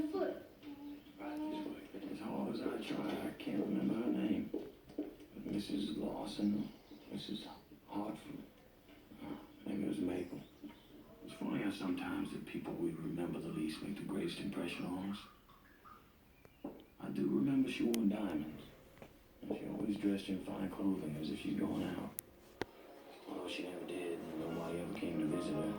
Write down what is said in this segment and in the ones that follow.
Right this way. As hard as I try, I can't remember her name. Mrs. Lawson, Mrs. Hartford. Maybe it was Maple. It's funny how sometimes the people we remember the least make the greatest impression on us. I do remember she wore diamonds. And she always dressed in fine clothing as if she'd gone out. Although she never did, and nobody ever came to visit her.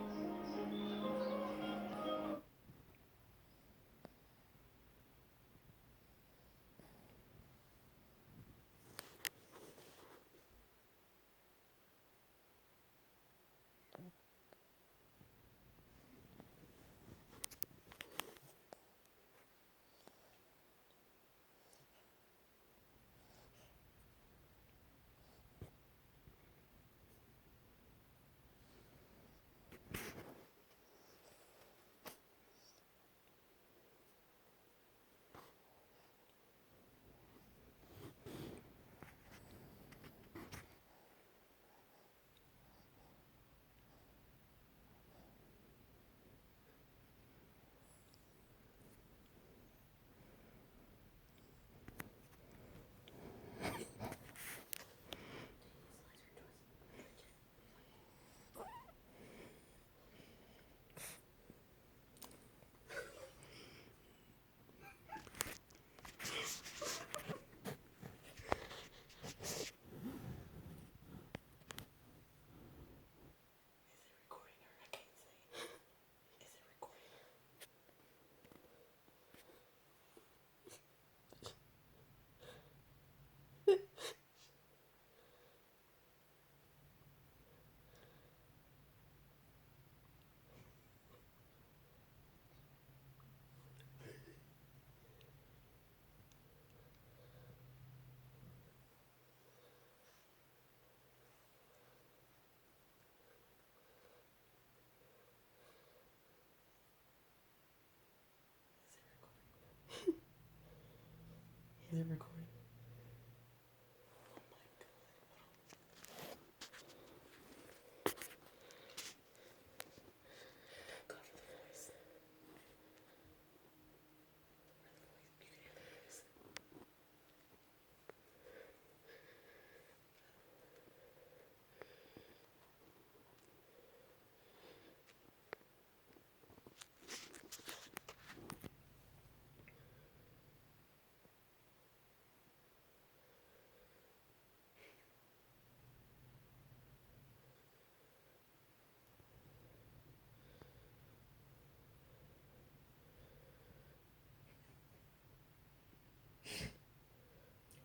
Is it recording?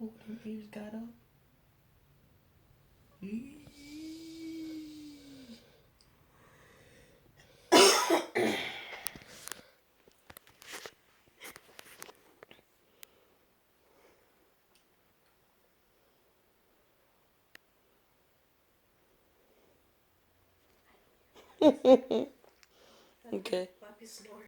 Oh, them ears got up. Okay. Papi snore.